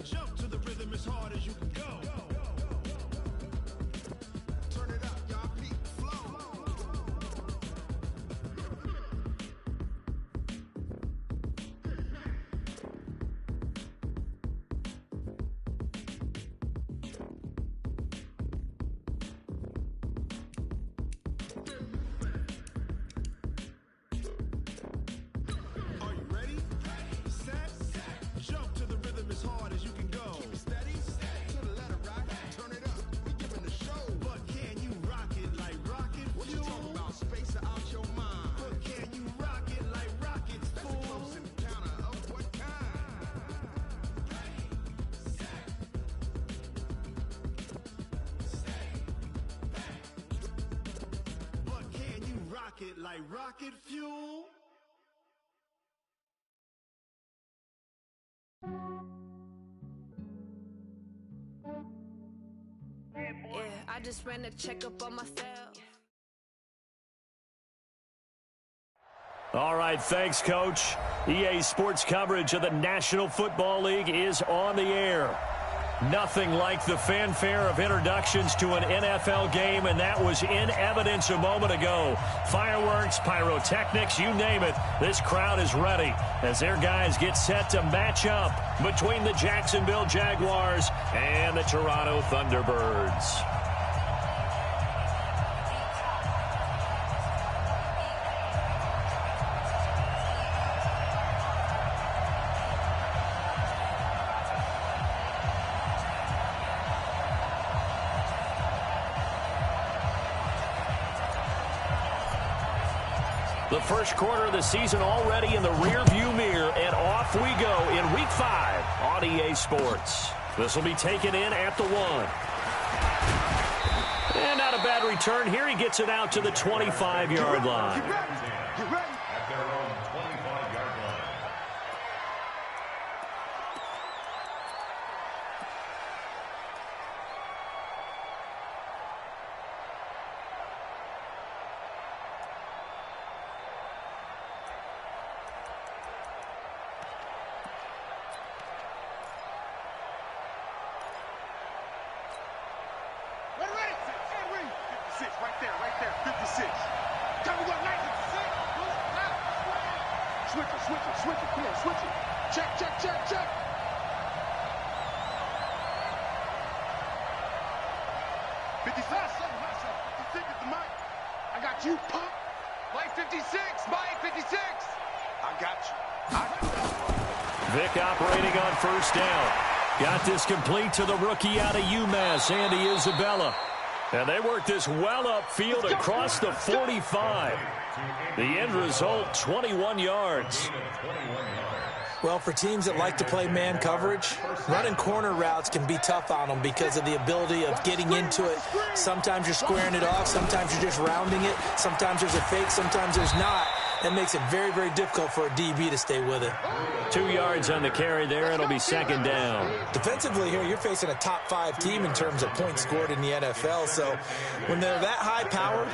Jump to the rhythm as hard as you can go. Turn it up, y'all. Peak flow. Are you ready? Set. Jump to the rhythm as hard as you can go. Keep it steady. To the letter right. Turn it up. We giving the show. But can you rock it like rocket fuel? What you talking about? Space it out your mind. But can you rock it like rockets, fool? That's a close encounter of what kind? But can you rock it like rocket fuel? Yeah, I just ran a checkup on myself. All right, thanks, Coach. EA Sports coverage of the National Football League is on the air. Nothing like the fanfare of introductions to an NFL game, and that was in evidence a moment ago. Fireworks, pyrotechnics, you name it. This crowd is ready as their guys get set to match up between the Jacksonville Jaguars and the Toronto Thunderbirds. The first quarter of the season already in the rearview mirror, and off we go in Week 5 on EA Sports. This will be taken in at the 1. And not a bad return here. He gets it out to the 25-yard line. Get ready. At their own 25-yard line. Ready. 56, right there, 56. Come on, 56. Switch it. Come on, switch it. Check. 55, 56 is the mic. I got you, punk. Mike 56, Mike 56. I got you. Vic operating on first down. Got this complete to the rookie out of UMass, Andy Isabella. And they work this well upfield across the 45. The end result, 21 yards. Well, for teams that like to play man coverage, running corner routes can be tough on them because of the ability of getting into it. Sometimes you're squaring it off. Sometimes you're just rounding it. Sometimes there's a fake. Sometimes there's not. That makes it very, very difficult for a DB to stay with it. 2 yards on the carry there. It'll be second down. Defensively here, you're facing a top-5 team in terms of points scored in the NFL. So when they're that high-powered,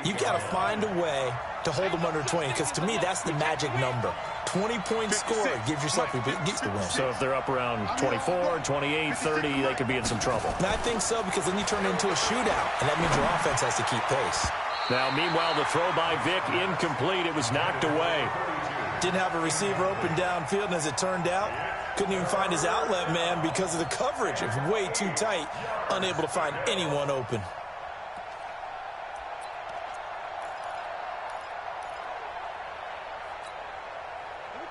you've got to find a way to hold them under 20, because to me, that's the magic number. 20 points scored gives yourself a gets the win. So if they're up around 24, 28, 30, they could be in some trouble. And I think so, because then you turn it into a shootout, and that means your offense has to keep pace. Now, meanwhile, the throw by Vic incomplete. It was knocked away. Didn't have a receiver open downfield, and as it turned out, couldn't even find his outlet man because of the coverage. It was way too tight, unable to find anyone open.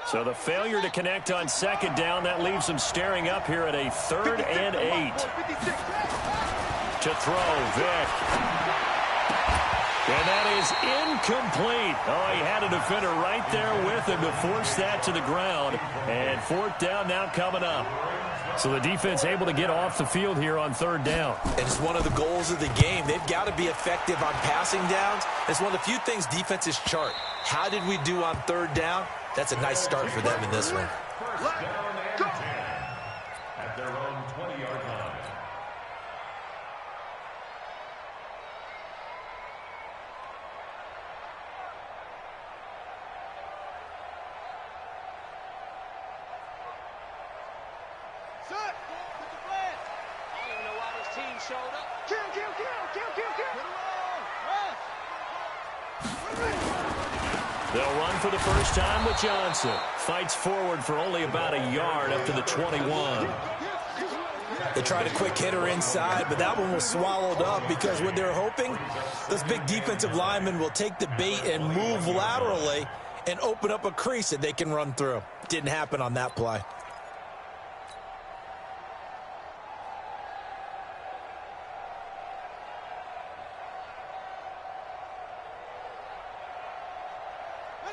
So the failure to connect on second down, that leaves them staring up here at a 3rd and 8. To throw, Vic. And that is incomplete. Oh, he had a defender right there with him to force that to the ground. And 4th down now coming up. So the defense able to get off the field here on 3rd down. And it's one of the goals of the game. They've got to be effective on passing downs. It's one of the few things defenses chart. How did we do on 3rd down? That's a nice start for them in this one. First down and 10 at their own 20-yard line. They'll run for the first time with Johnson. Fights forward for only about a yard up to the 21. They tried a quick hitter inside, but that one was swallowed up because what they're hoping, those big defensive linemen will take the bait and move laterally and open up a crease that they can run through. Didn't happen on that play.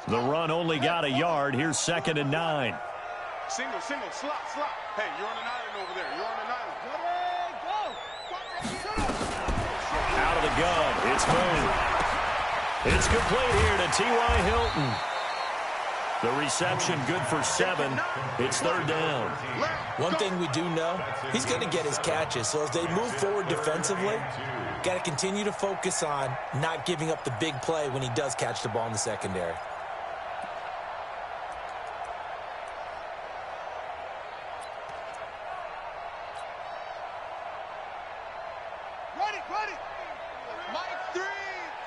The run only got a yard. Here's 2nd and 9. Single, slot. Hey, you're on an island over there. You're on an island. Out of the gun. It's Moon. It's complete here to T.Y. Hilton. The reception good for 7. It's 3rd down. One thing we do know, he's going to get his catches. So as they move forward defensively, got to continue to focus on not giving up the big play when he does catch the ball in the secondary. Ready. Mike 3.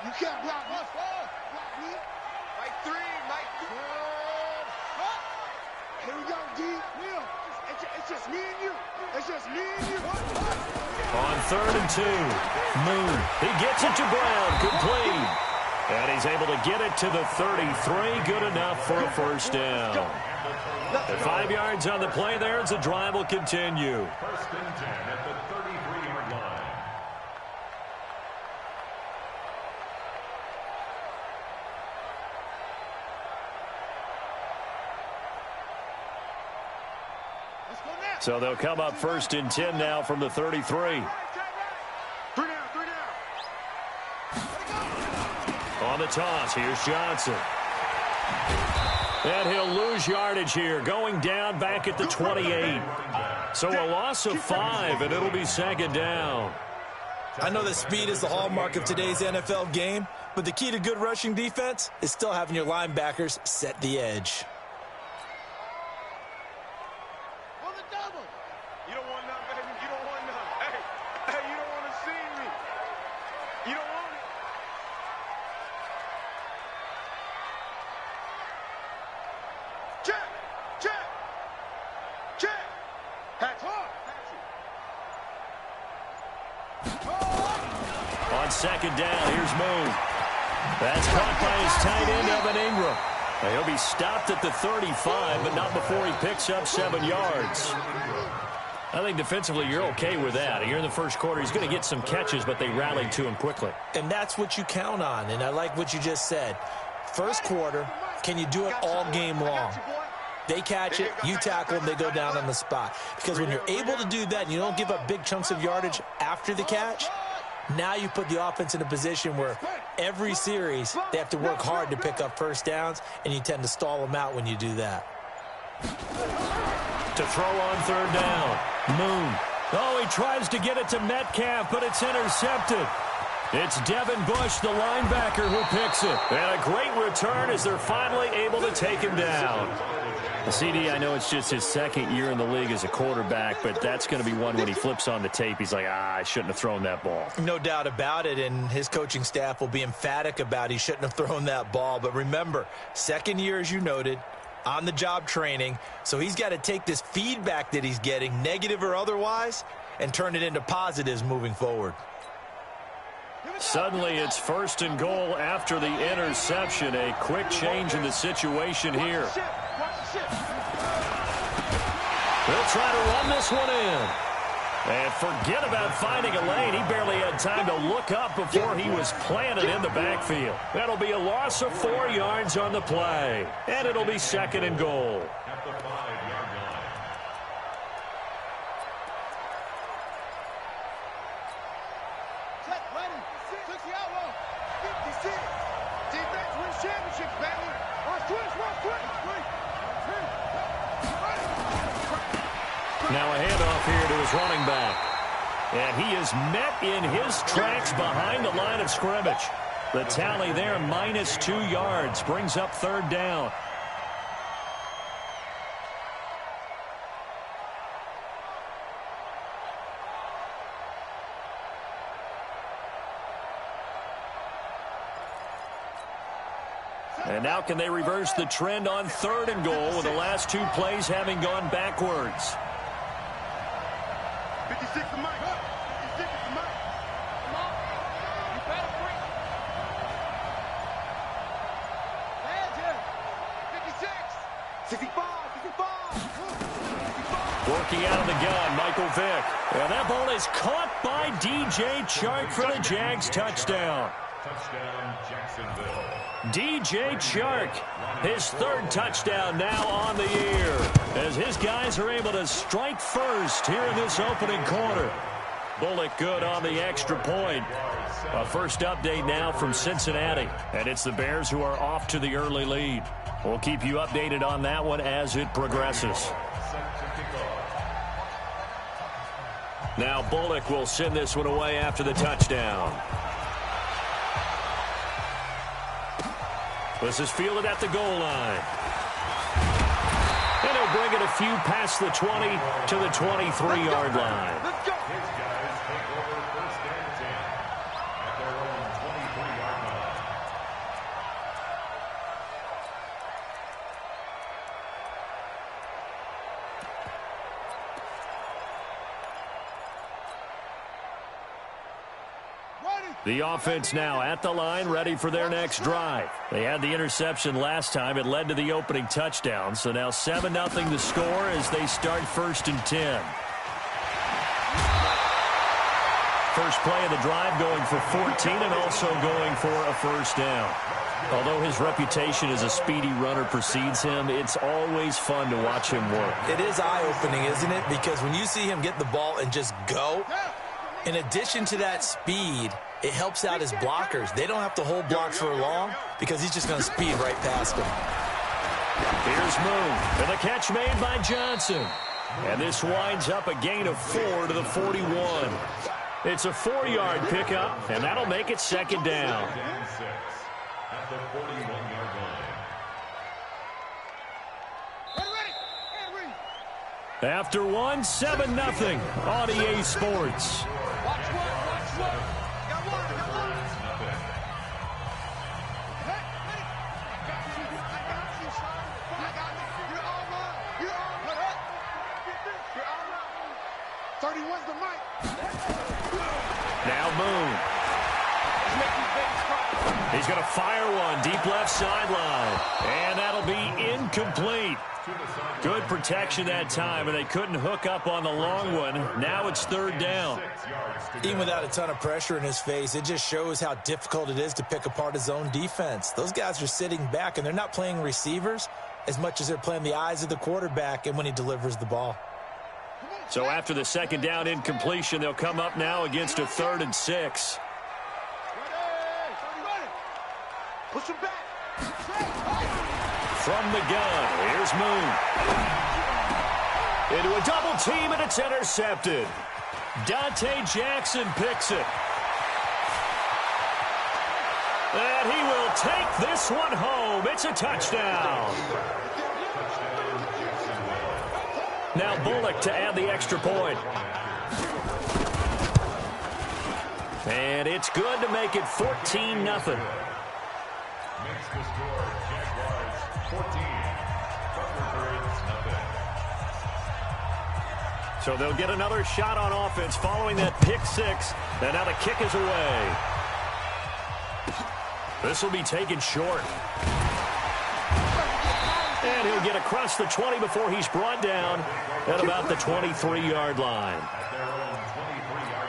You can't block me. Mike 3. Here we go, D. It's just me and you. On 3rd and 2. Moon. He gets it to Brown. Complete. And he's able to get it to the 33. Good enough for a first down. 5 yards on the play there as the drive will continue. 1st and 10 at the 33-yard line. So they'll come up 1st and 10 now from the 33. 3 down. On the toss, here's Johnson. And he'll lose yardage here, going down back at the 28. So a loss of 5, and it'll be 2nd down. I know that speed is the hallmark of today's NFL game, but the key to good rushing defense is still having your linebackers set the edge. You don't want none, baby. You don't want none. Hey, you don't want to see me. You don't want it. Check. On 2nd down, here's Moon. That's caught by his tight end, Evan Ingram. He'll be stopped at the 35, but not before he picks up 7 yards. I think defensively you're okay with that. Here in the first quarter, he's going to get some catches, but they rallied to him quickly. And that's what you count on, and I like what you just said. First quarter, can you do it all game long? They catch it, you tackle them, they go down on the spot. Because when you're able to do that and you don't give up big chunks of yardage after the catch, now you put the offense in a position where every series they have to work hard to pick up first downs, and you tend to stall them out when you do that. To throw on 3rd down, Moon. Oh, he tries to get it to Metcalf, but it's intercepted. It's Devin Bush, the linebacker, who picks it. And a great return as they're finally able to take him down. CD, I know it's just his 2nd year in the league as a quarterback, but that's going to be one when he flips on the tape. He's like, I shouldn't have thrown that ball. No doubt about it, and his coaching staff will be emphatic about he shouldn't have thrown that ball. But remember, 2nd year, as you noted, on-the-job training, so he's got to take this feedback that he's getting, negative or otherwise, and turn it into positives moving forward. Suddenly, it's 1st and goal after the interception. A quick change in the situation here. They'll try to run this one in. And forget about finding a lane. He barely had time to look up before he was planted in the backfield. That'll be a loss of 4 yards on the play. And it'll be 2nd and goal. At the 5-yard line. Defense wins championships, baby. Watch twist. Now a handoff here to his running back. And he is met in his tracks behind the line of scrimmage. The tally there, -2 yards, brings up 3rd down. And now can they reverse the trend on 3rd and goal with the last 2 plays having gone backwards? 56 to Mike. 56 to Mike. Come on. You better bring it. Hands here. 56. 65. 65. Working out of the gun, Michael Vick. And that ball is caught by DJ Chark for the Jags touchdown. Touchdown, Jacksonville. DJ Chark, his 3rd touchdown now on the year, as his guys are able to strike first here in this opening quarter. Bullock good on the extra point. A first update now from Cincinnati, and it's the Bears who are off to the early lead. We'll keep you updated on that one as it progresses. Now Bullock will send this one away after the touchdown. This is fielded at the goal line. And he'll bring it a few past the 20 to the 23-yard line. His guys take over 1st and 10 at their own 23-yard line. The offense now at the line, ready for their next drive. They had the interception last time. It led to the opening touchdown. So now 7-0 the score as they start 1st and 10. First play of the drive going for 14 and also going for a first down. Although his reputation as a speedy runner precedes him, it's always fun to watch him work. It is eye-opening, isn't it? Because when you see him get the ball and just go, in addition to that speed, it helps out his blockers. They don't have to hold blocks for long because he's just going to speed right past them. Here's Moon, and the catch made by Johnson. And this winds up a gain of 4 to the 41. It's a 4-yard pickup, and that'll make it 2nd down. Down 6 at the 41-yard line. After one, 7-0 on EA Sports. Now Moon. He's going to fire one deep left sideline. And that'll be incomplete. Good protection that time, and they couldn't hook up on the long one. Now it's 3rd down. Even without a ton of pressure in his face, it just shows how difficult it is to pick apart his own defense. Those guys are sitting back, and they're not playing receivers as much as they're playing the eyes of the quarterback and when he delivers the ball. So after the 2nd down incompletion, they'll come up now against a 3rd and 6. Push him back. From the gun, here's Moon. Into a double team, and it's intercepted. Dante Jackson picks it. And he will take this one home. It's a touchdown. Now Bullock to add the extra point. And it's good to make it 14-0. Makes the score Jaguars 14. Thunderbirds nothing. So they'll get another shot on offense following that pick 6. And now the kick is away. This will be taken short. And he'll get across the 20 before he's brought down at about the 23-yard line. At their own 23-yard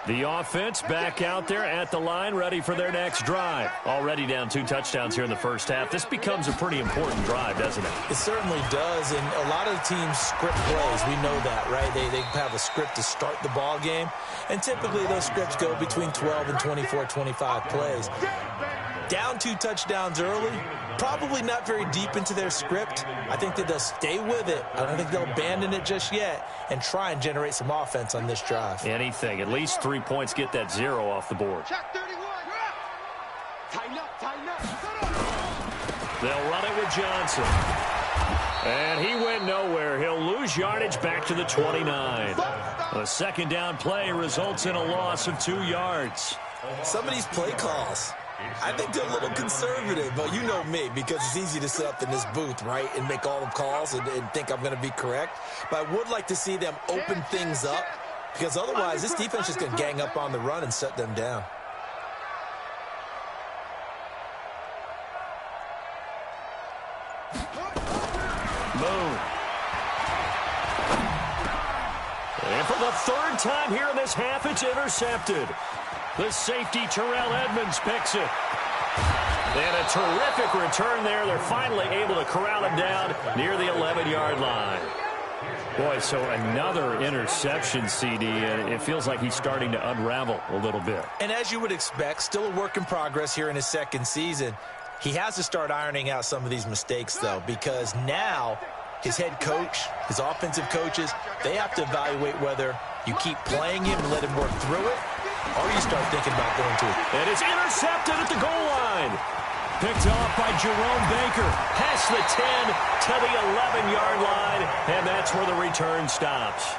line. The offense back out there at the line, ready for their next drive. Already down 2 touchdowns here in the first half. This becomes a pretty important drive, doesn't it? It certainly does, and a lot of the teams script plays. We know that, right? They have a script to start the ball game, and typically those scripts go between 12 and 24, 25 plays. Down 2 touchdowns early, probably not very deep into their script. I think that they'll stay with it. I don't think they'll abandon it just yet and try and generate some offense on this drive. Anything. At least 3 points, get that 0 off the board. Check 31. Tighten up, tighten up. They'll run it with Johnson. And he went nowhere. He'll lose yardage back to the 29. A second down play results in a loss of 2 yards. Some of these play calls, I think they're a little conservative, but you know me, because it's easy to sit up in this booth, right, and make all the calls and think I'm going to be correct. But I would like to see them open things up, because otherwise this defense is going to gang up on the run and shut them down. Moon. And for the third time here in this half, it's intercepted. The safety, Terrell Edmonds, picks it. And a terrific return there. They're finally able to corral him down near the 11-yard line. Boy, so another interception, CD, and it feels like he's starting to unravel a little bit. And as you would expect, still a work in progress here in his second season. He has to start ironing out some of these mistakes, though, because now his head coach, his offensive coaches, they have to evaluate whether you keep playing him and let him work through it, or you start thinking about going to it. And it's intercepted at the goal line. Picked off by Jerome Baker. Past the 10 to the 11-yard line, and that's where the return stops.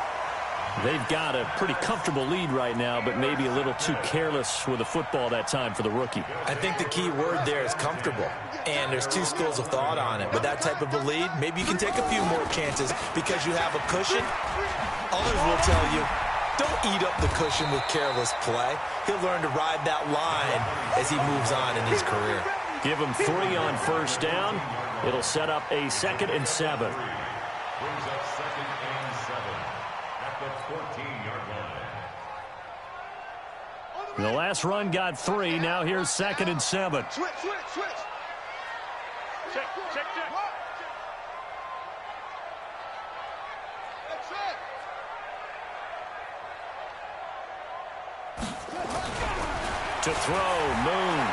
They've got a pretty comfortable lead right now, but maybe a little too careless with the football that time for the rookie. I think the key word there is comfortable, and there's two schools of thought on it. With that type of a lead, maybe you can take a few more chances because you have a cushion. Others will tell you, don't eat up the cushion with careless play. He'll learn to ride that line as he moves on in his career. Give him 3 on first down. It'll set up a 2nd and 7. Brings up 2nd and 7 at the 14-yard line. The last run got 3. Now here's 2nd and 7. Switch. Check. That's it. To throw, Moon.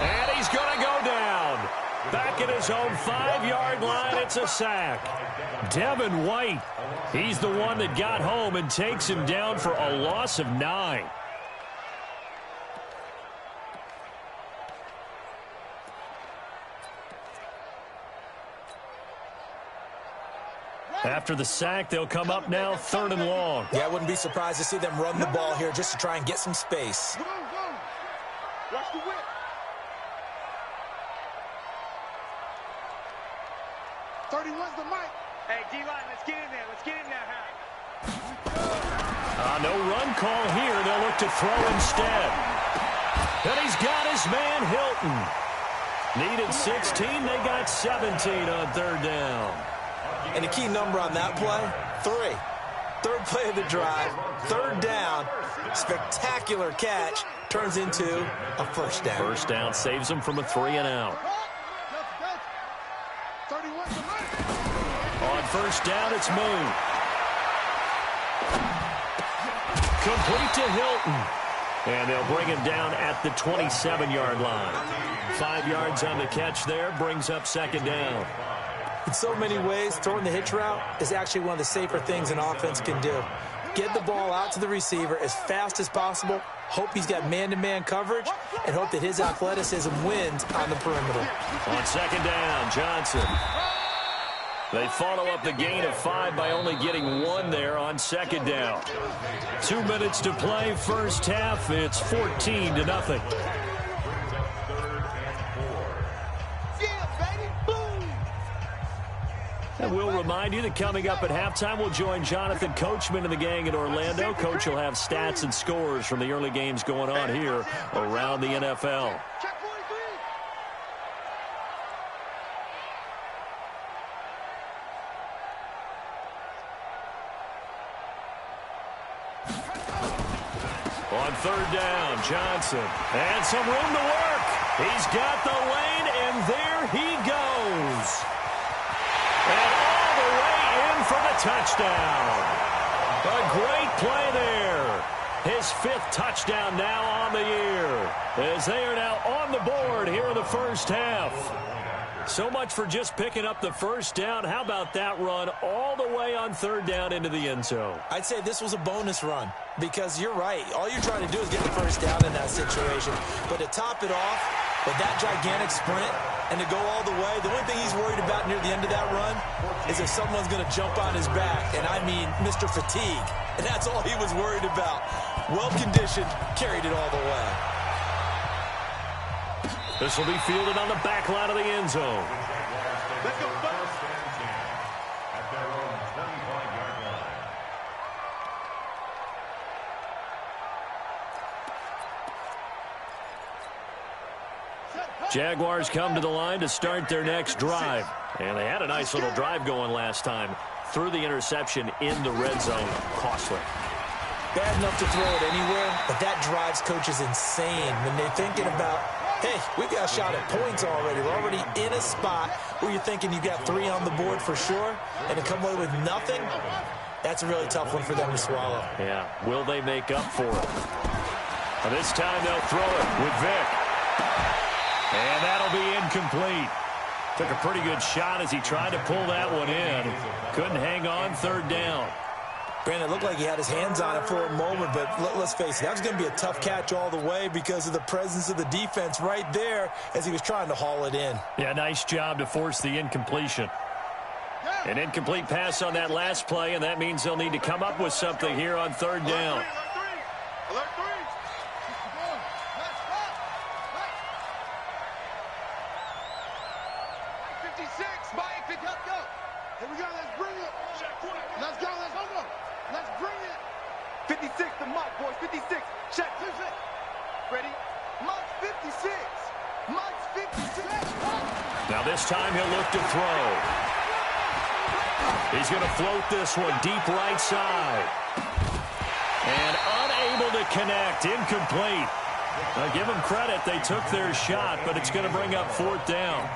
And he's going to go down. Back at his own 5-yard line, it's a sack. Devin White, he's the one that got home and takes him down for a loss of 9. After the sack, they'll come up now 3rd and long. Yeah, I wouldn't be surprised to see them run the ball here just to try and get some space. Go. Watch the whip. 31's the mic. Hey, D-line, let's get in there. Let's get in there, No run call here. They'll look to throw instead. And he's got his man, Hilton. Needed 16. They got 17 on 3rd down. And the key number on that play, 3. 3rd play of the drive, 3rd down, spectacular catch, turns into a first down. First down saves him from a 3 and out. 31's the mic. On first down, it's Moon. Complete to Hilton. And they'll bring him down at the 27-yard line. 5 yards on the catch there, brings up 2nd down. In so many ways, throwing the hitch route is actually one of the safer things an offense can do. Get the ball out to the receiver as fast as possible, hope he's got man-to-man coverage, and hope that his athleticism wins on the perimeter. On 2nd down, Johnson. They follow up the gain of 5 by only getting 1 there on 2nd down. 2 minutes to play, first half. It's 14-0. And we'll remind you that coming up at halftime, we'll join Jonathan Coachman and the gang in Orlando. Coach will have stats and scores from the early games going on here around the NFL. Check 43. On 3rd down, Johnson. And some room to work. He's got the lane, and there he goes. And all the way in for the touchdown. A great play there. His 5th touchdown now on the year, as they are now on the board here in the first half. So much for just picking up the first down. How about that run all the way on 3rd down into the end zone? I'd say this was a bonus run because you're right. All you're trying to do is get the first down in that situation. But to top it off with that gigantic sprint, and to go all the way. The only thing he's worried about near the end of that run is if someone's going to jump on his back, and I mean Mr. Fatigue, and that's all he was worried about. Well-conditioned, carried it all the way. This will be fielded on the back line of the end zone. Let's go, first and 10 at their own 25-yard line. Jaguars come to the line to start their next drive. And they had a nice little drive going last time. Threw the interception in the red zone. Costly. Bad enough to throw it anywhere, but that drives coaches insane when they're thinking about, hey, we've got a shot at points already. We're already in a spot where you're thinking you got 3 on the board for sure, and to come away with nothing, that's a really tough one for them to swallow. Yeah, will they make up for it? Well, this time they'll throw it with Vic. And that'll be incomplete. Took a pretty good shot as he tried to pull that one in. Couldn't hang on, third down. Granted, it looked like he had his hands on it for a moment, but let's face it, that was going to be a tough catch all the way because of the presence of the defense right there as he was trying to haul it in. Yeah, nice job to force the incompletion. An incomplete pass on that last play, and that means they'll need to come up with something here on third down. Alert 3. 56, Mike, pick up, go. Here we go, let's bring it. Let's go, let's go. Let's bring it. 56 to Mike, boys. 56. Check. Ready? Mike's 56. Mike's 56. Now this time he'll look to throw. He's going to float this one deep right side. And unable to connect. Incomplete. Now give them credit. They took their shot, but it's going to bring up fourth down.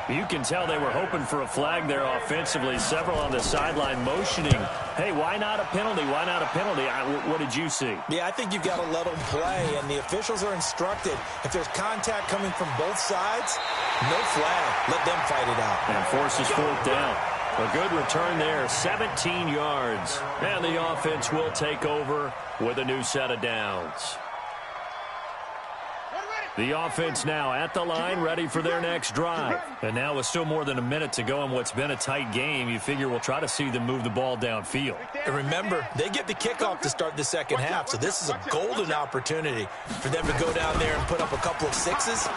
You can tell they were hoping for a flag there offensively. Several on the sideline motioning, hey, why not a penalty? Why not a penalty? What did you see? Yeah, I think you've got to let them play, and the officials are instructed. If there's contact coming from both sides, no flag. Let them fight it out. And forces fourth down. A good return there, 17 yards. And the offense will take over with a new set of downs. The offense now at the line, ready for their next drive. And now with still more than a minute to go in what's been a tight game, you figure we'll try to see them move the ball downfield. And remember, they get the kickoff to start the second half, so this is a golden opportunity for them to go down there and put up a couple of sixes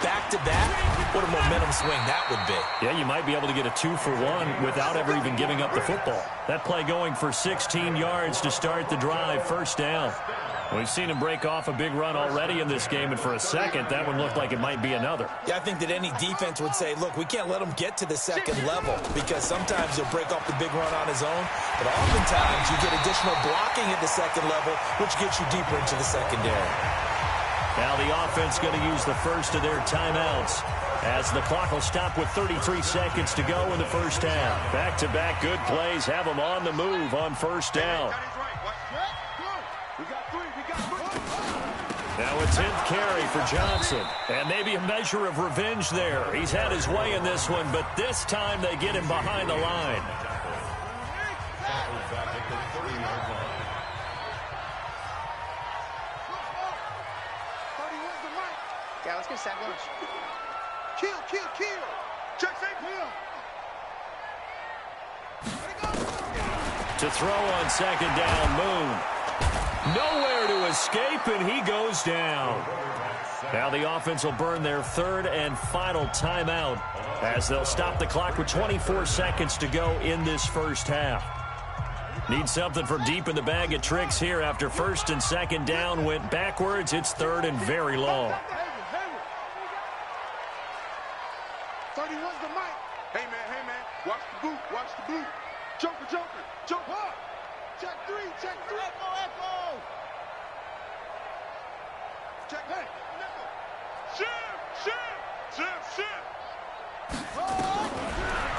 back-to-back. What a momentum swing that would be. Yeah, you might be able to get a 2-for-1 without ever even giving up the football. That play going for 16 yards to start the drive, first down. We've seen him break off a big run already in this game, and for a second, that one looked like it might be another. Yeah, I think that any defense would say, look, we can't let him get to the second level because sometimes he'll break off the big run on his own, but oftentimes you get additional blocking at the second level, which gets you deeper into the secondary. Now the offense going to use the first of their timeouts as the clock will stop with 33 seconds to go in the first half. Back-to-back good plays have them on the move on first down. Now a 10th carry for Johnson. And maybe a measure of revenge there. He's had his way in this one, but this time they get him behind the line. Yeah, let's get sack lunch. Kill. Check safe. To throw on second down, Moon. Nowhere to escape, and he goes down. Now the offense will burn their third and final timeout as they'll stop the clock with 24 seconds to go in this first half. Need something from deep in the bag of tricks here after first and second down went backwards. It's third and very long. 31's the mic. Hey, man. Watch the boot. Joker. Check three. Echo. Check, hey. Shift.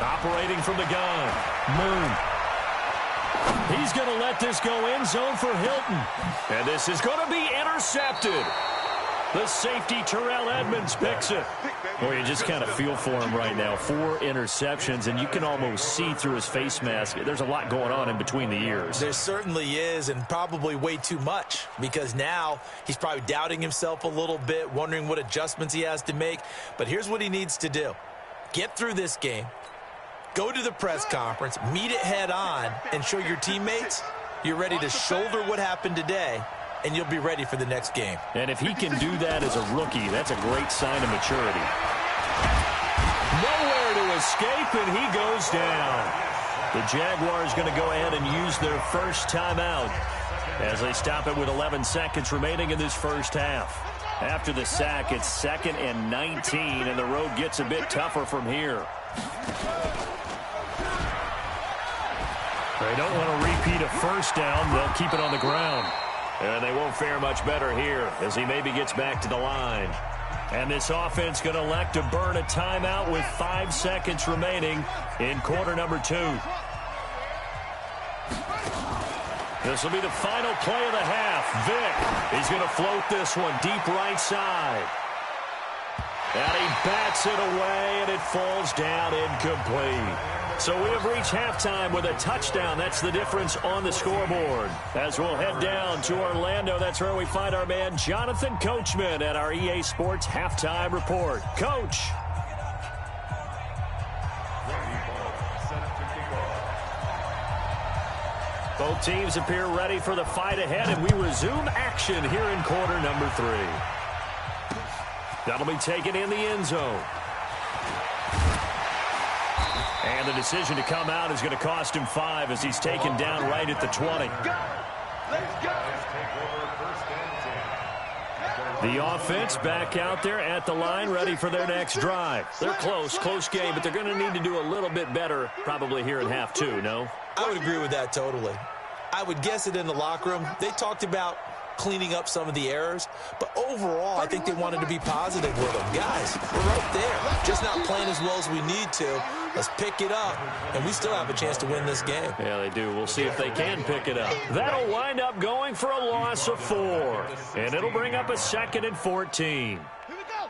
Operating from the gun, Moon. He's going to let this go end zone for Hilton. And this is going to be intercepted. The safety, Terrell Edmonds, picks it. Boy, you just kind of feel for him right now. 4 interceptions, and you can almost see through his face mask. There's a lot going on in between the ears. There certainly is, and probably way too much, because now he's probably doubting himself a little bit, wondering what adjustments he has to make. But here's what he needs to do. Get through this game, go to the press conference, meet it head on, and show your teammates you're ready to shoulder what happened today, and you'll be ready for the next game. And if he can do that as a rookie, that's a great sign of maturity. Nowhere to escape, and he goes down. The Jaguars going to go ahead and use their first timeout as they stop it with 11 seconds remaining in this first half. After the sack, it's 2nd and 19, and the road gets a bit tougher from here. They don't want to repeat a first down. They'll keep it on the ground. And they won't fare much better here as he maybe gets back to the line. And this offense going to elect to burn a timeout with 5 seconds remaining in quarter number 2. This will be the final play of the half. Vick, he's going to float this one deep right side. And he bats it away, and it falls down incomplete. So we have reached halftime with a touchdown. That's the difference on the scoreboard. As we'll head down to Orlando, that's where we find our man Jonathan Coachman at our EA Sports Halftime Report. Coach. Both teams appear ready for the fight ahead, and we resume action here in quarter number 3. That'll be taken in the end zone. And the decision to come out is going to cost him 5 as he's taken down right at the 20. The offense back out there at the line, ready for their next drive. They're close game, but they're going to need to do a little bit better probably here in half 2, no? I would agree with that totally. I would guess it in the locker room. They talked about cleaning up some of the errors, but overall, I think they wanted to be positive with them. Guys, we're right there. Just not playing as well as we need to. Let's pick it up, and we still have a chance to win this game. Yeah, they do. We'll see if they can pick it up. That'll wind up going for a loss of 4, and it'll bring up a 2nd and 14. Here we go.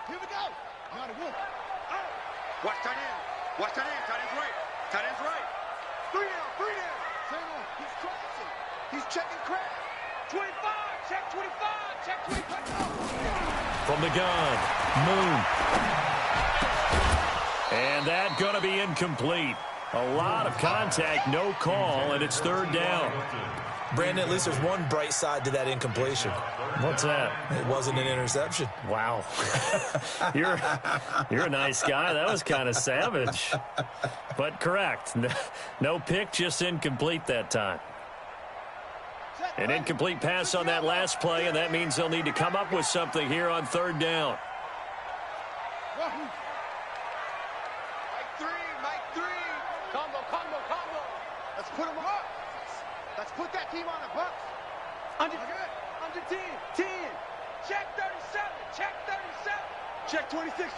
Watch tight end. Tight end's right. Tight end's right. 3 down. Same on. He's crossing. He's checking crack. 25. Check 25. Check 25. From the gun, Moon. And that going to be incomplete. A lot of contact, no call, and it's 3rd down. Brandon, at least there's one bright side to that incompletion. What's that? It wasn't an interception. Wow. You're a nice guy. That was kind of savage. But correct. No pick, just incomplete that time. An incomplete pass on that last play, and that means they'll need to come up with something here on 3rd down. Mike 3. Combo. Let's put him up. Let's put that team on the bus. Under 10. Check 37.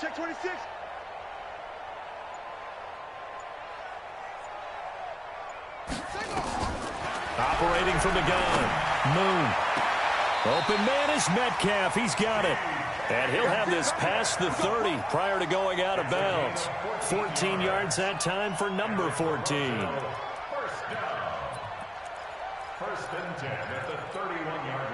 Check 26. Operating from the gun, Moon. Open man is Metcalf. He's got it. And he'll have this past the 30 prior to going out of bounds. 14 yards that time for number 14. First and 10 at the 31-yard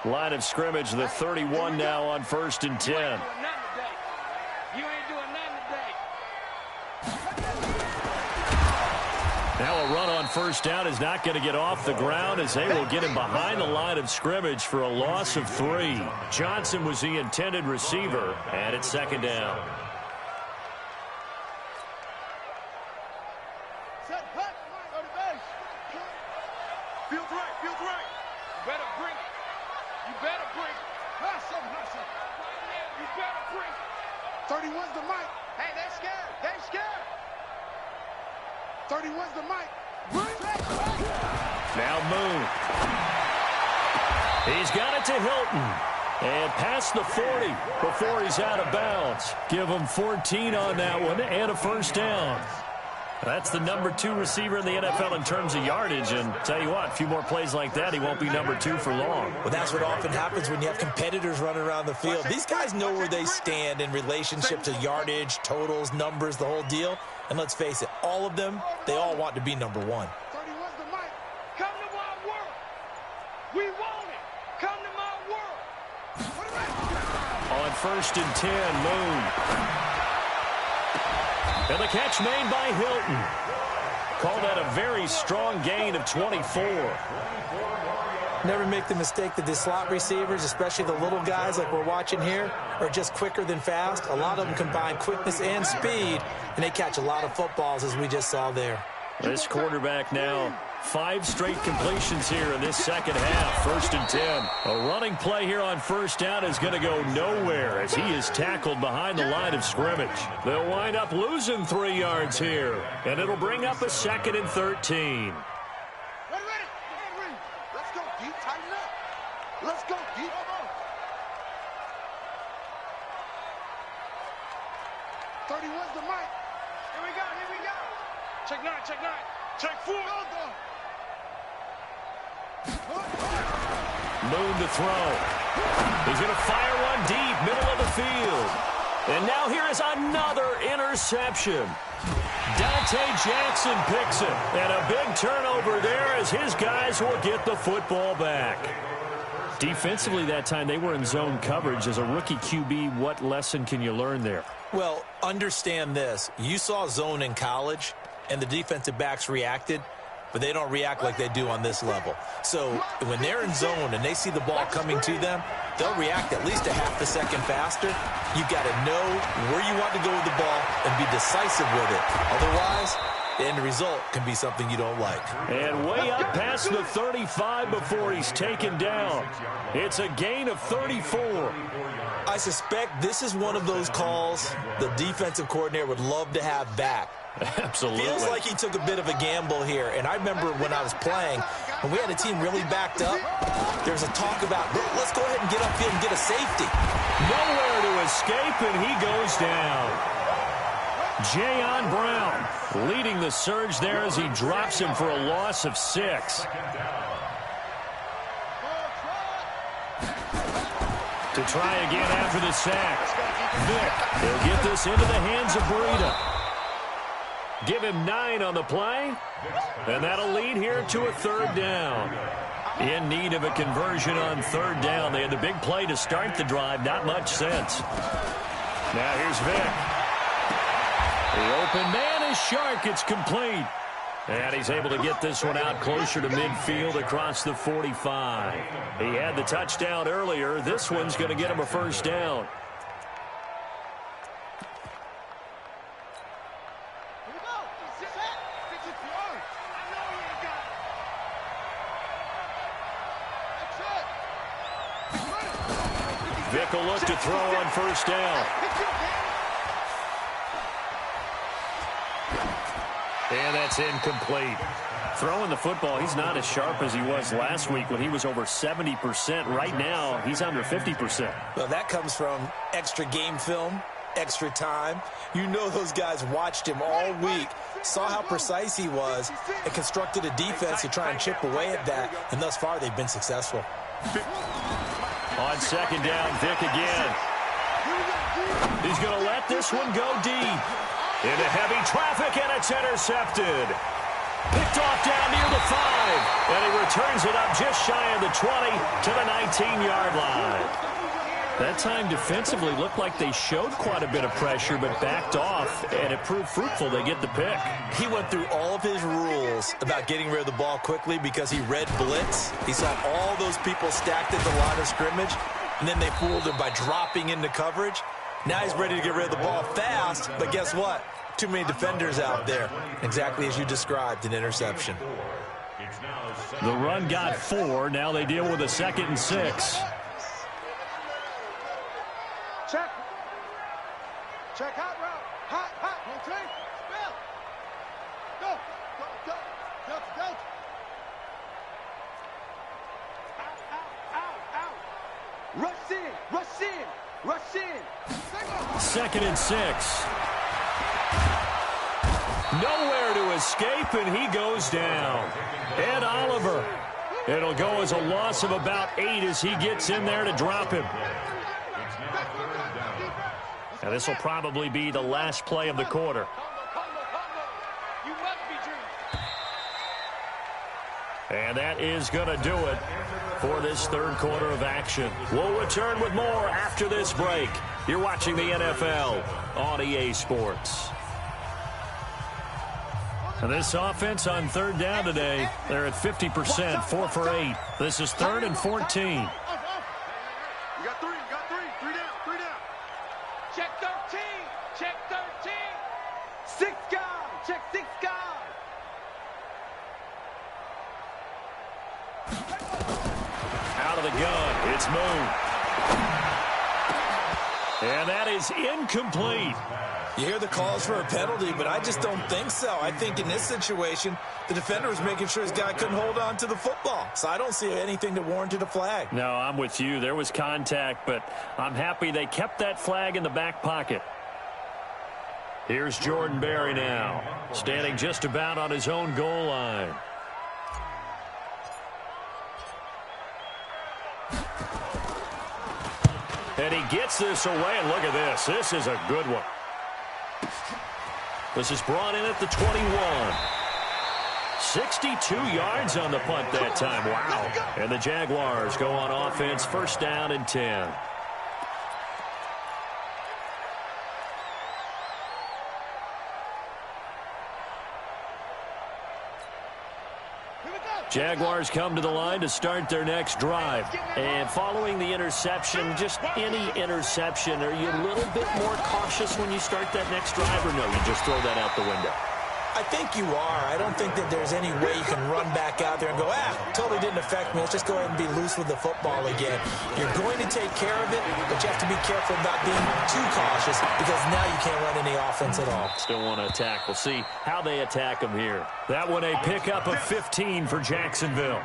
line. Line of scrimmage, the 31 now on 1st and 10. You ain't doing nothing today. Now a run on 1st down is not going to get off the ground as they will get him behind the line of scrimmage for a loss of 3. Johnson was the intended receiver, and it's 2nd down. Feels right. You better bring it. Hustle. You better bring it. 31's the mic. Hey, they're scared. 31's the mic. Now Moon. He's got it to Hilton. And past the 40 before he's out of bounds. Give him 14 on that one and a 1st down. That's the number 2 receiver in the NFL in terms of yardage. And tell you what, a few more plays like that, he won't be number 2 for long. Well, that's what often happens when you have competitors running around the field. These guys know where they stand in relationship to yardage, totals, numbers, the whole deal. And let's face it, all of them, they all want to be number 1. Come to my world. We want it. Come to my world. On 1st and 10, Moon. And the catch made by Hilton. Call that a very strong gain of 24. Never make the mistake that the slot receivers, especially the little guys like we're watching here, are just quicker than fast. A lot of them combine quickness and speed, and they catch a lot of footballs, as we just saw there. This quarterback now, 5 straight completions here in this second half. 1st and 10. A running play here on 1st down is going to go nowhere as he is tackled behind the line of scrimmage. They'll wind up losing 3 yards here, and it'll bring up a 2nd and 13. Let's go deep, tighten up. Let's go deep. 31's the mic. Here we go, here we go. Check 9, check 9. Check 4. Moon to throw. He's going to fire one deep, middle of the field. And now here is another interception. Dante Jackson picks it. And a big turnover there as his guys will get the football back. Defensively that time, they were in zone coverage. As a rookie QB, what lesson can you learn there? Well, understand this. You saw zone in college, and the defensive backs reacted, but they don't react like they do on this level. So when they're in zone and they see the ball coming to them, they'll react at least a half a second faster. You've got to know where you want to go with the ball and be decisive with it. Otherwise, the end result can be something you don't like. And way up past the 35 before he's taken down. It's a gain of 34. I suspect this is one of those calls the defensive coordinator would love to have back. Absolutely. Feels like he took a bit of a gamble here. And I remember when I was playing, when we had a team really backed up, there's a talk about, let's go ahead and get upfield and get a safety. Nowhere to escape, and he goes down. Jayon Brown leading the surge there as he drops him for a loss of 6. To try again after the sack. Vick, he'll get this into the hands of Breida. Give him 9 on the play, and that'll lead here to a 3rd down. In need of a conversion on 3rd down. They had the big play to start the drive. Not much sense. Now here's Vick. The open man is Shark. It's complete. And he's able to get this one out closer to midfield across the 45. He had the touchdown earlier. This one's going to get him a 1st down. Vick will look to throw on 1st down. And that's incomplete. Throwing the football, he's not as sharp as he was last week when he was over 70%. Right now, he's under 50%. Well, that comes from extra game film, extra time. You know those guys watched him all week, saw how precise he was, and constructed a defense to try and chip away at that. And thus far, they've been successful. On 2nd down, Vick again. He's going to let this one go deep. Into heavy traffic, and it's intercepted. Picked off down near the 5. And he returns it up just shy of the 20 to the 19-yard line. That time defensively looked like they showed quite a bit of pressure, but backed off, and it proved fruitful. They get the pick. He went through all of his rules about getting rid of the ball quickly because he read blitz. He saw all those people stacked at the line of scrimmage, and then they fooled him by dropping into coverage. Now he's ready to get rid of the ball fast, but guess what? Too many defenders out there. Exactly as you described, an interception. The run got 4. Now they deal with a 2nd and 6. Check. Check hot route. Hot, hot. Rotate. Spell. Go. Go, go. Delta, delta. Out, out, out. Rush in. Rush in. Rush in. 2nd and 6. Nowhere to escape, and he goes down. Ed Oliver. It'll go as a loss of about 8 as he gets in there to drop him. Now this will probably be the last play of the quarter. And that is going to do it for this third quarter of action. We'll return with more after this break. You're watching the NFL on EA Sports. And this offense on third down today, they're at 50%, 4 for 8. This is 3rd and 14. You got three, three down. Check 13, check 13. 6 guys, check 6 guys. Out of the gun, it's moved. And that is incomplete. You hear the calls for a penalty, but I just don't think so. I think in this situation, the defender was making sure his guy couldn't hold on to the football. So I don't see anything that warranted a flag. No, I'm with you. There was contact, but I'm happy they kept that flag in the back pocket. Here's Jordan Berry now, standing just about on his own goal line. And he gets this away, and look at this. This is a good one. This is brought in at the 21. 62 yards on the punt that time. Wow. And the Jaguars go on offense, 1st down and 10. Jaguars come to the line to start their next drive. And following the interception, just any interception, are you a little bit more cautious when you start that next drive, or no, you just throw that out the window? I think you are. I don't think that there's any way you can run back out there and go, totally didn't affect me. Let's just go ahead and be loose with the football again. You're going to take care of it, but you have to be careful about being too cautious because now you can't run any offense at all. Still want to attack. We'll see how they attack them here. That one a pickup of 15 for Jacksonville.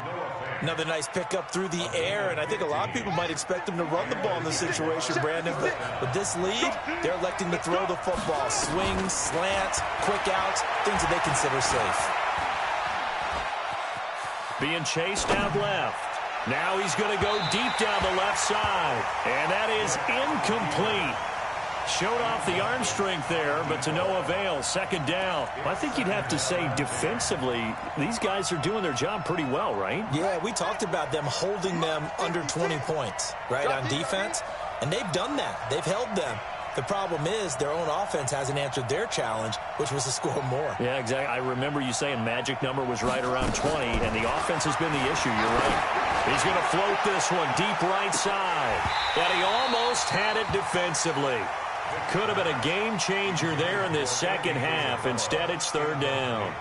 Another nice pickup through the air, and I think a lot of people might expect them to run the ball in this situation, Brandon, but with this lead, they're electing to throw the football. Swings, slants, quick outs, things that they consider safe. Being chased out left. Now he's going to go deep down the left side, and that is incomplete. Showed off the arm strength there, but to no avail. 2nd down. I think you'd have to say defensively, these guys are doing their job pretty well, right? Yeah, we talked about them holding them under 20 points, right, on defense, and they've done that. They've held them. The problem is their own offense hasn't answered their challenge, which was to score more. Yeah, exactly. I remember you saying magic number was right around 20, and the offense has been the issue. You're right. He's going to float this one deep right side, and he almost had it defensively. Could have been a game changer there in this second half. Instead, it's 3rd down.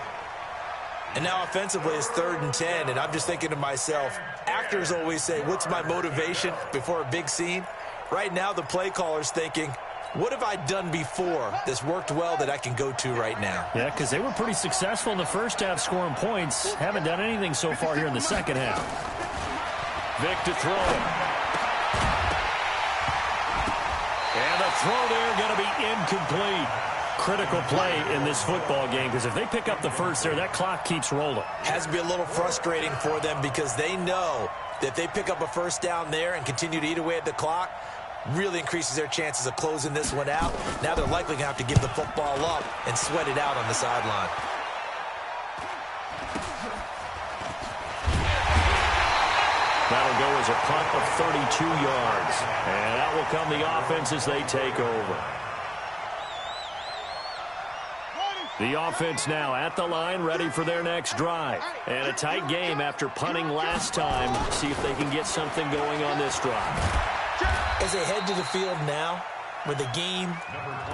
And now offensively it's 3rd and 10, and I'm just thinking to myself, actors always say, what's my motivation before a big scene? Right now the play caller's thinking, what have I done before that's worked well that I can go to right now? Yeah, because they were pretty successful in the first half scoring points. Haven't done anything so far here in the second half. Vic to throw it. And the throw there going to be incomplete. Critical play in this football game because if they pick up the first there, that clock keeps rolling. Has to be a little frustrating for them because they know that if they pick up a 1st down there and continue to eat away at the clock, really increases their chances of closing this one out. Now they're likely going to have to give the football up and sweat it out on the sideline. That'll go as a punt of 32 yards. And that will come the offense as they take over. The offense now at the line, ready for their next drive. And a tight game after punting last time. See if they can get something going on this drive. As they head to the field now, with the game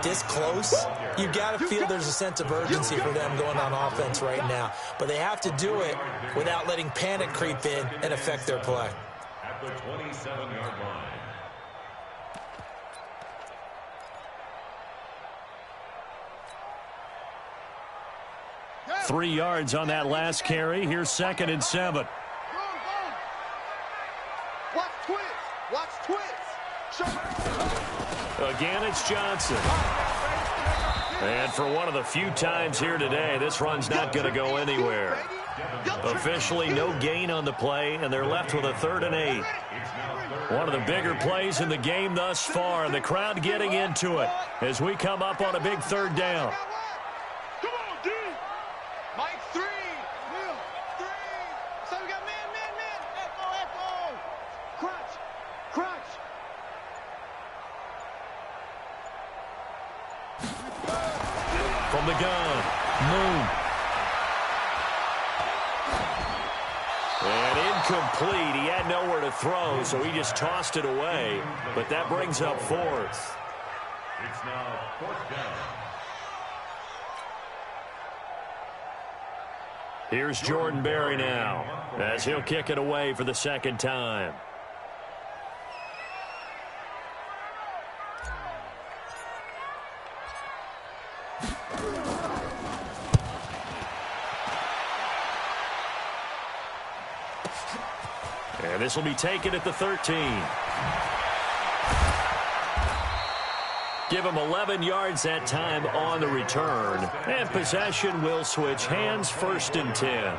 this close, you've got to feel there's a sense of urgency for them going on offense right now. But they have to do it without letting panic creep in and affect their play. At the 27-yard line. 3 yards on that last carry. Here's 2nd and 7. Watch twist. Watch twist. Again, it's Johnson. And for one of the few times here today, this run's not going to go anywhere. Officially, no gain on the play, and they're left with a 3rd and 8. One of the bigger plays in the game thus far, and the crowd getting into it as we come up on a big 3rd down. Come on, D. Mike, 3. 3. So we got man. Echo. Crunch. From the gun, Moon. And incomplete. He had nowhere to throw, so he just tossed it away. But that brings up 4th. It's now 4th down. Here's Jordan Berry now, as he'll kick it away for the 2nd time. And this will be taken at the 13. Give him 11 yards that time on the return. And possession will switch hands, 1st and 10.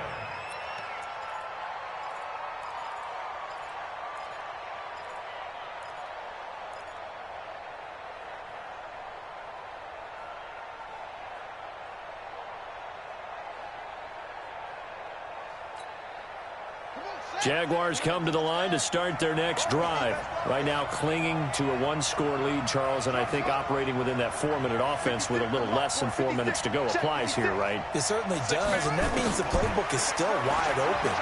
Jaguars come to the line to start their next drive. Right now clinging to a 1-score lead, Charles, and I think operating within that 4-minute offense with a little less than 4 minutes to go applies here, right? It certainly does, and that means the playbook is still wide open.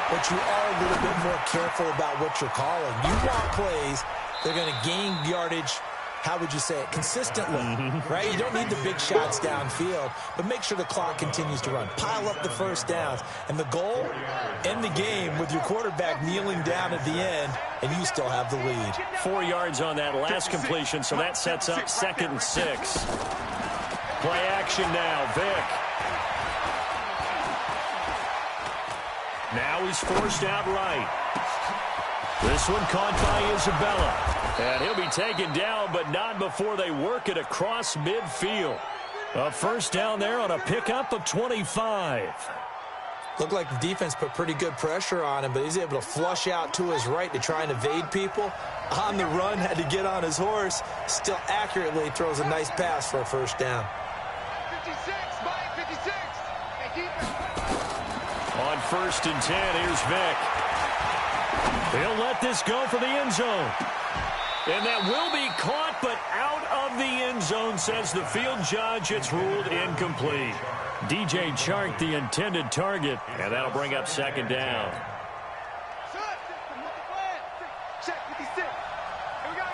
But you are a little bit more careful about what you're calling. You want plays that are going to gain yardage, how would you say it, consistently, right? You don't need the big shots downfield, but make sure the clock continues to run. Pile up the 1st downs. And the goal, end the game with your quarterback kneeling down at the end, and you still have the lead. 4 yards on that last completion, so that sets up 2nd and 6. Play action now, Vick. Now he's forced out right. This one caught by Isabella. And he'll be taken down, but not before they work it across midfield. A 1st down there on a pickup of 25. Looked like the defense put pretty good pressure on him, but he's able to flush out to his right to try and evade people. On the run, had to get on his horse. Still accurately throws a nice pass for a 1st down. 56, Mike, 56. On 1st and 10, here's Vick. He'll let this go for the end zone. And that will be caught, but out of the end zone, says the field judge. It's ruled incomplete. DJ Chark, the intended target, and that'll bring up 2nd down. Check 56. Here we go.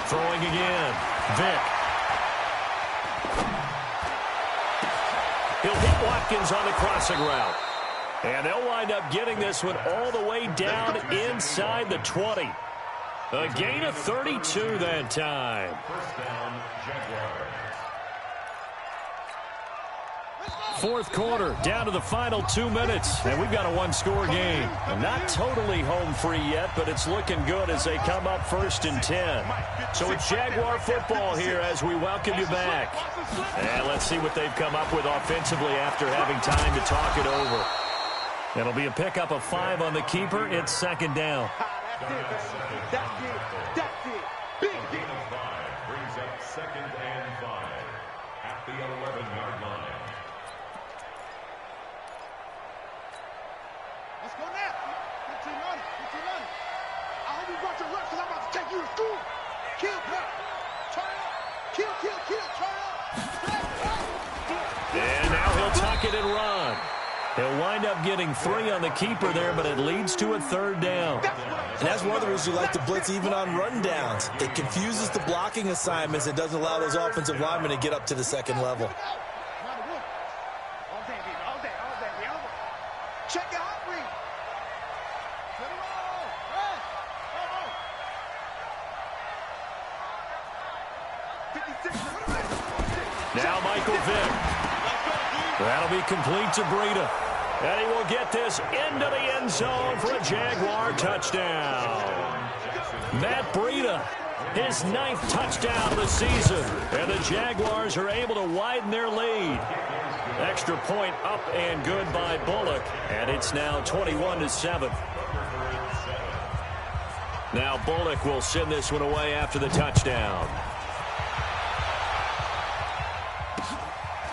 Throwing again. Vick. He'll hit Watkins on the crossing route. And they'll wind up getting this one all the way down inside the 20. A gain of 32 that time. 1st down, Jaguars. 4th quarter, down to the final 2 minutes, and we've got a 1-score game. Not totally home free yet, but it's looking good as they come up 1st and 10. So it's Jaguar football here as we welcome you back. And let's see what they've come up with offensively after having time to talk it over. It'll be a pickup of 5 on the keeper. It's 2nd down. That's it. Big Gain of 5 brings up 2nd and 5 at the 11-yard line. Let's go now. 15 on it. I hope you brought your lunch because I'm about to take you to school. Kill, turn up. Kill, turn up. And now he'll tuck it and run. He'll wind up getting 3 on the keeper there, but it leads to a 3rd down. And that's one of the reasons you like to blitz even on rundowns. It confuses the blocking assignments. It doesn't allow those offensive linemen to get up to the 2nd level. All day. Check your hot read. Now Michael Vick. That'll be complete to Breida. And he will get this into the end zone for a Jaguar touchdown. Matt Breida, his 9th touchdown of the season. And the Jaguars are able to widen their lead. Extra point up and good by Bullock. And it's now 21-7. Now Bullock will send this one away after the touchdown.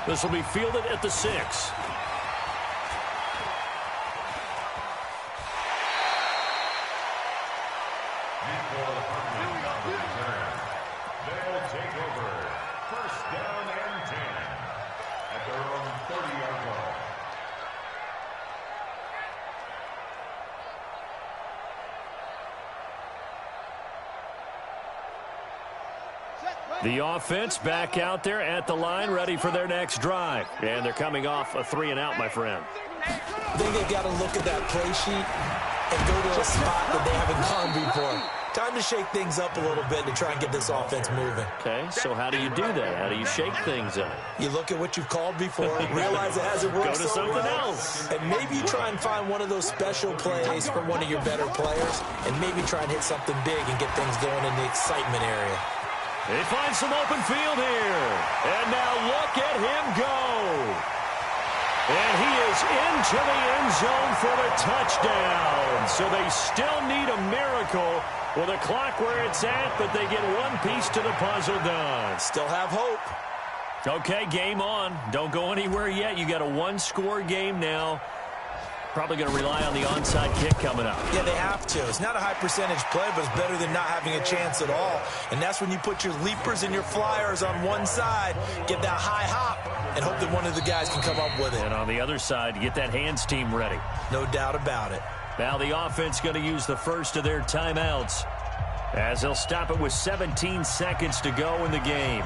This will be fielded at the 6. They'll take over. First down and 10 at their own 30-yard line. The offense back out there at the line, ready for their next drive. And they're coming off a 3-and-out, my friend. I think they've got to look at that play sheet and go to a spot that they haven't gone before. Time to shake things up a little bit to try and get this offense moving. Okay, so how do you do that? How do you shake things up? You look at what you've called before, realize it hasn't worked Go to so something well, else. and maybe you try and find one of those special plays from one of your better players, and maybe try and hit something big and get things going in the excitement area. He finds some open field here. And now look at him go. And he is into the end zone for the touchdown. So they still need a miracle with a clock where it's at, but they get one piece to the puzzle done. Still have hope. Okay, game on. Don't go anywhere yet. You got a one-score game now. Probably going to rely on the onside kick coming up. Yeah, they have to. It's not a high percentage play, but it's better than not having a chance at all. And that's when you put your leapers and your flyers on one side, get that high hop, and hope that one of the guys can come up with it. And on the other side, get that hands team ready. No doubt about it. Now the offense going to use the first of their timeouts as they'll stop it with 17 seconds to go in the game.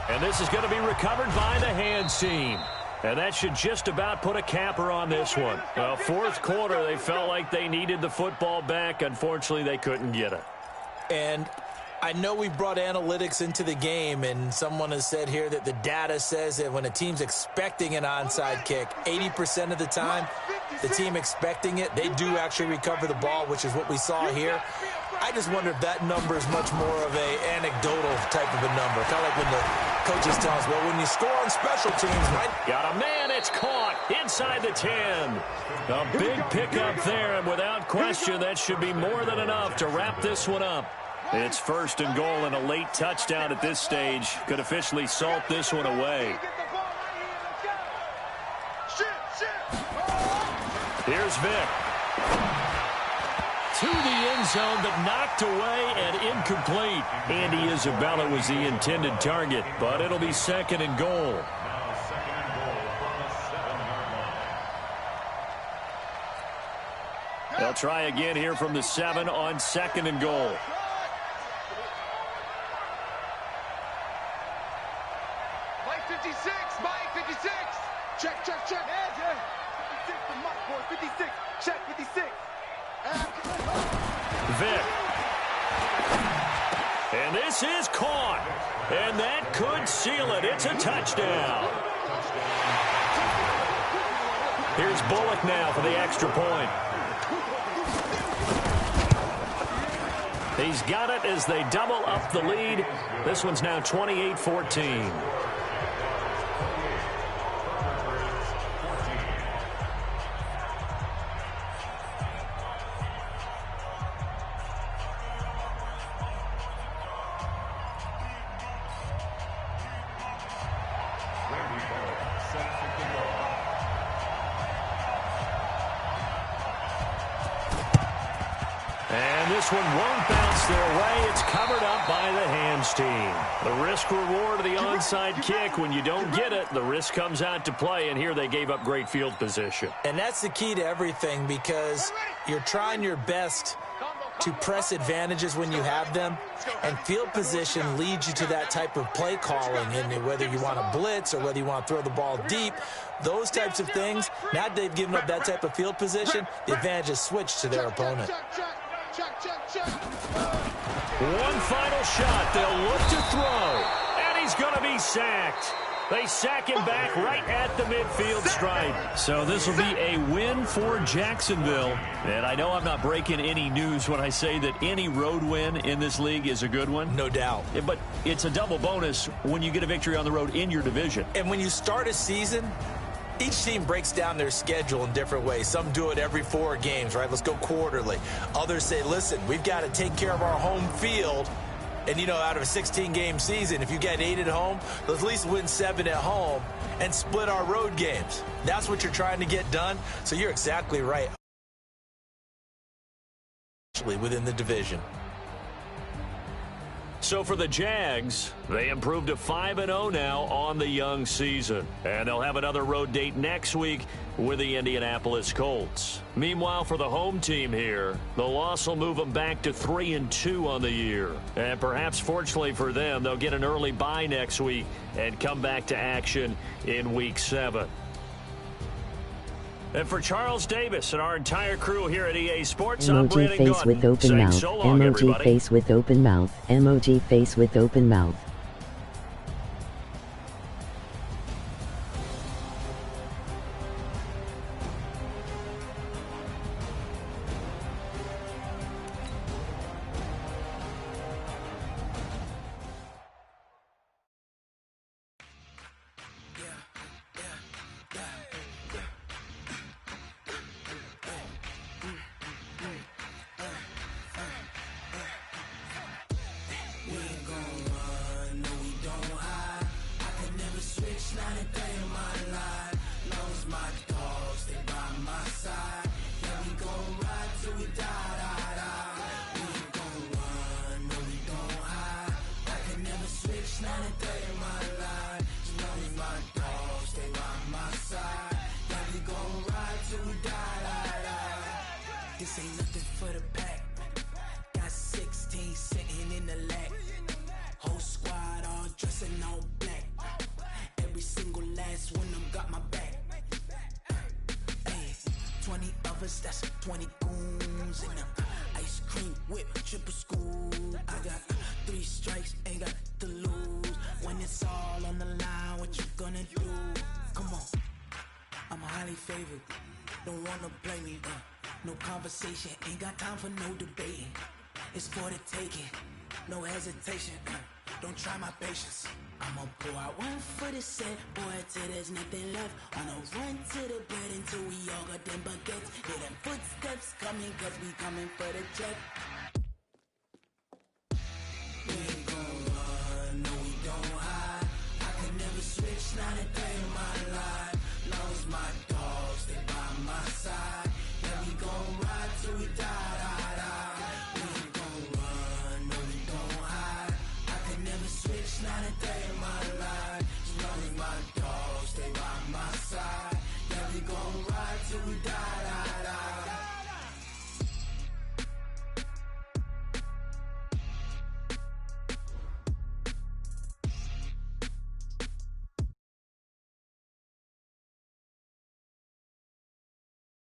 And this is going to be recovered by the hands team. And that should just about put a capper on this one. Well, fourth quarter, they felt like they needed the football back. Unfortunately, they couldn't get it. And I know we brought analytics into the game, and someone has said here that the data says that when a team's expecting an onside kick, 80% of the time, the team expecting it, they do actually recover the ball, which is what we saw here. I just wonder if that number is much more of a anecdotal type of a number. Kind of like when the coaches tell us, well, when you score on special teams, right? Got a man, it's caught inside the 10. A big pickup there, and without question, that should be more than enough to wrap this one up. It's first and goal, and a late touchdown at this stage could officially salt this one away. Here's Vic. To the end zone, but knocked away and incomplete. Andy Isabella was the intended target, but it'll be second and goal. Now second and goal from the 7-yard line. They'll try again here from the 7 on second and goal. Mike 56, Mike 56. Check, check, check. Yeah, 56 to Mike, boy. 56. Check, 56. Vic. And this is caught. And that could seal it. It's a touchdown. Here's Bullock now for the extra point. He's got it as they double up the lead. This one's now 28-14. This one won't bounce their way. It's covered up by the hands team. The risk reward of the onside kick. When you don't get it, the risk comes out to play, and here they gave up great field position. And that's the key to everything, because you're trying your best to press advantages when you have them, and field position leads you to that type of play calling. And whether you want to blitz or whether you want to throw the ball deep, those types of things, now they've given up that type of field position, the advantage is switched to their opponent. Check. One final shot. They'll look to throw. And he's going to be sacked. They sack him back right at the midfield stripe. So this will be a win for Jacksonville. And I know I'm not breaking any news when I say that any road win in this league is a good one. No doubt. But it's a double bonus when you get a victory on the road in your division. And when you start a season, each team breaks down their schedule in different ways. Some do it every 4 games, right? Let's go quarterly. Others say, listen, we've got to take care of our home field. And, you know, out of a 16-game season, if you get 8 at home, let's at least win 7 at home and split our road games. That's what you're trying to get done. So you're exactly right. Within the division. So for the Jags, they improved to 5-0 now on the young season. And they'll have another road date next week with the Indianapolis Colts. Meanwhile, for the home team here, the loss will move them back to 3-2 on the year. And perhaps fortunately for them, they'll get an early bye next week and come back to action in Week 7. And for Charles Davis and our entire crew here at EA Sports, I'm Emoji face Gordon, with open saying mouth. so long, Emoji everybody. face with open mouth. Emoji face with open mouth. This ain't nothing for the pack. Got 16 sitting in the lag. Whole squad all dressing all black. Every single last one of them got my back. Hey, 20 of us, that's 20 goons in them. Ice cream whip, triple scoop. I got 3 strikes, ain't got to lose. When it's all on the line, what you gonna do? Come on, I'm highly favored. Don't wanna play me, no conversation, ain't got time for no debating. It's for the taking, no hesitation. Don't try my patience. I'ma pour out one for the set, boy, till there's nothing left. On a run to the bed until we all got them baguettes. Hear them footsteps coming, cause we coming for the check. We ain't gon' run, no we don't hide. I can never switch, not a day in my life. Long as my dogs stay by my side.